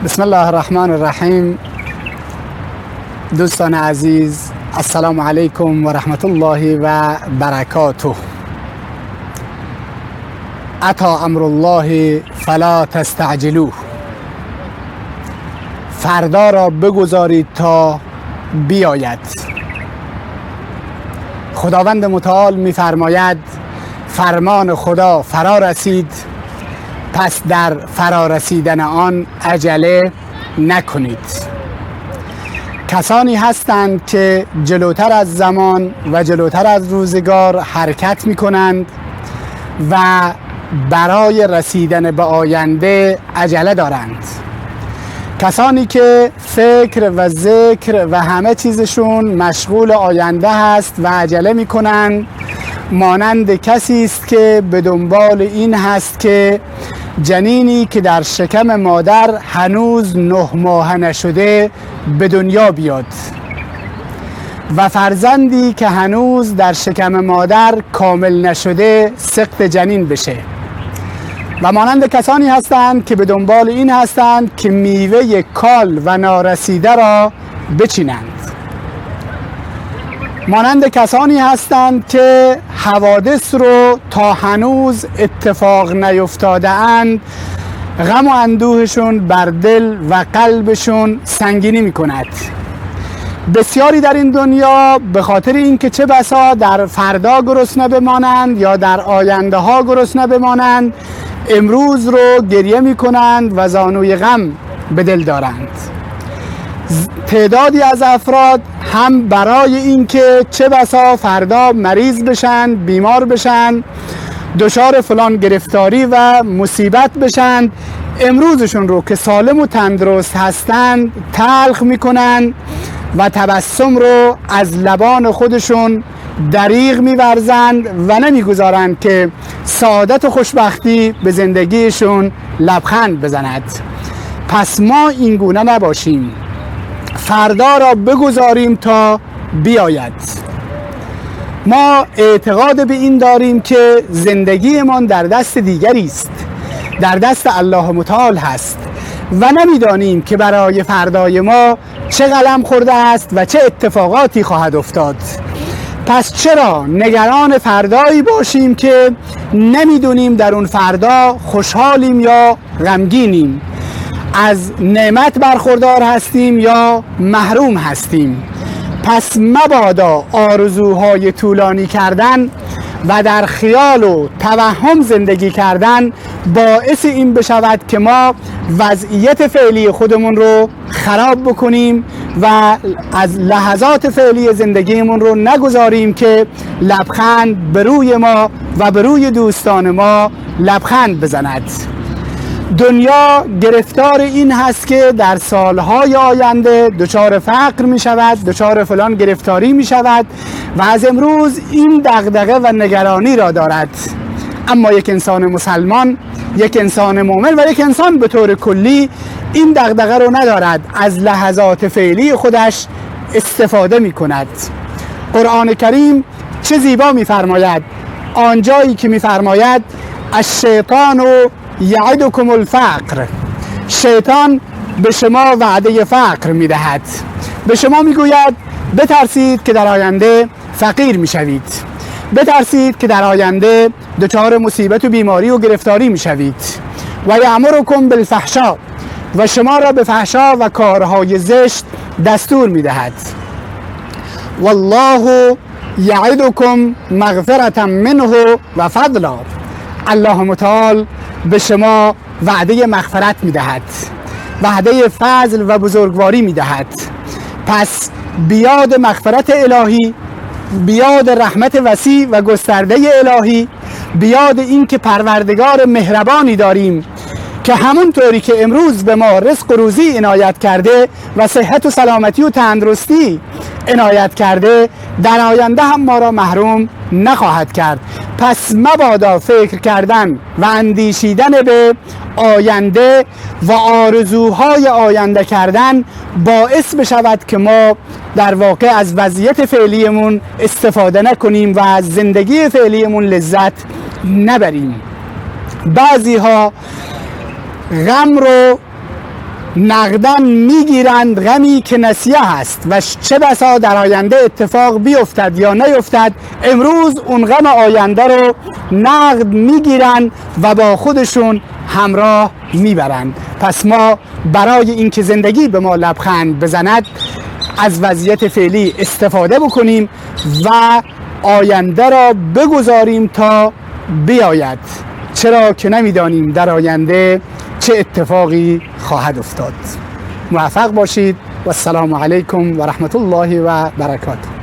بسم الله الرحمن الرحیم. دوستان عزیز، السلام علیکم و رحمت الله و برکاته. اتی امر الله فلا تستعجلوه. فردا را بگذارید تا بیاید. خداوند متعال می‌فرماید فرمان خدا فرا رسید، پس در فرا رسیدن آن عجله نکنید. کسانی هستند که جلوتر از زمان و جلوتر از روزگار حرکت می کنند و برای رسیدن به آینده عجله دارند. کسانی که فکر و ذکر و همه چیزشون مشغول آینده هست و عجله می کنند، مانند کسی است که به دنبال این هست که جنینی که در شکم مادر هنوز 9 ماه نشده به دنیا بیاد و فرزندی که هنوز در شکم مادر کامل نشده سقط جنین بشه، و مانند کسانی هستند که به دنبال این هستند که میوه کال و نارسیده را بچینند. مانند کسانی هستند که حوادث رو تا هنوز اتفاق نیفتاده اند غم و اندوهشون بر دل و قلبشون سنگینی می کند. بسیاری در این دنیا به خاطر اینکه چه بسا در فردا گرسنه بمانند یا در آینده ها گرسنه بمانند، امروز رو گریه می کنند و زانوی غم به دل دارند. تعدادی از افراد هم برای اینکه چه بسا فردا مریض بشن، بیمار بشن، دچار فلان گرفتاری و مصیبت بشن، امروزشون رو که سالم و تندرست هستند تلخ میکنن و تبسم رو از لبان خودشون دریغ میورزند و نمیگذارند که سعادت و خوشبختی به زندگیشون لبخند بزند. پس ما این گونه نباشیم، فردا را بگذاریم تا بیاید. ما اعتقاد به این داریم که زندگیمان در دست دیگری است، در دست الله متعال هست و نمیدانیم که برای فردای ما چه قلم خورده است و چه اتفاقاتی خواهد افتاد. پس چرا نگران فردایی باشیم که نمیدونیم در اون فردا خوشحالیم یا غمگینیم، از نعمت برخوردار هستیم یا محروم هستیم. پس مبادا آرزوهای طولانی کردن و در خیال و توهم زندگی کردن باعث این بشود که ما وضعیت فعلی خودمون رو خراب بکنیم و از لحظات فعلی زندگیمون رو نگذاریم که لبخند به روی ما و به روی دوستان ما لبخند بزند. دنیا گرفتار این هست که در سالهای آینده دچار فقر می شود، دچار فلان گرفتاری می شود و از امروز این دغدغه و نگرانی را دارد. اما یک انسان مسلمان، یک انسان مؤمن و یک انسان به طور کلی این دغدغه رو ندارد، از لحظات فعلی خودش استفاده می کند. قرآن کریم چه زیبا می فرماید، آنجایی که می فرماید الشیطان یعدکم الفقر، شیطان به شما وعده فقر می دهد، به شما می گوید بترسید که در آینده فقیر می شوید، بترسید که در آینده دچار مصیبت و بیماری و گرفتاری می شوید. و یأمرکم بالفحشاء، و شما را به فحشا و کارهای زشت دستور می دهد. والله یعدکم مغفرة منه و فضلا، الله متعال به شما وعده مغفرت می دهد، وعده فضل و بزرگواری می دهد. پس بیاد مغفرت الهی، بیاد رحمت وسیع و گسترده الهی، بیاد این که پروردگار مهربانی داریم که همونطوری که امروز به ما رزق و روزی عنایت کرده و صحت و سلامتی و تندرستی عنایت کرده، در آینده هم ما را محروم نخواهد کرد. پس مبادا فکر کردن و اندیشیدن به آینده و آرزوهای آینده کردن باعث بشود که ما در واقع از وضعیت فعلیمون استفاده نکنیم و از زندگی فعلیمون لذت نبریم. بعضی ها غم رو نقدن میگیرند غمی که نسیه هست و چه بسا در آینده اتفاق بیفتد یا نیفتد. امروز اون غم آینده رو نقد میگیرند و با خودشون همراه میبرند. پس ما برای اینکه زندگی به ما لبخند بزند از وضعیت فعلی استفاده بکنیم و آینده را بگذاریم تا بیاید، چرا که نمیدانیم در آینده چه اتفاقی خواهد افتاد. موفق باشید و السلام علیکم و رحمت الله و برکاته.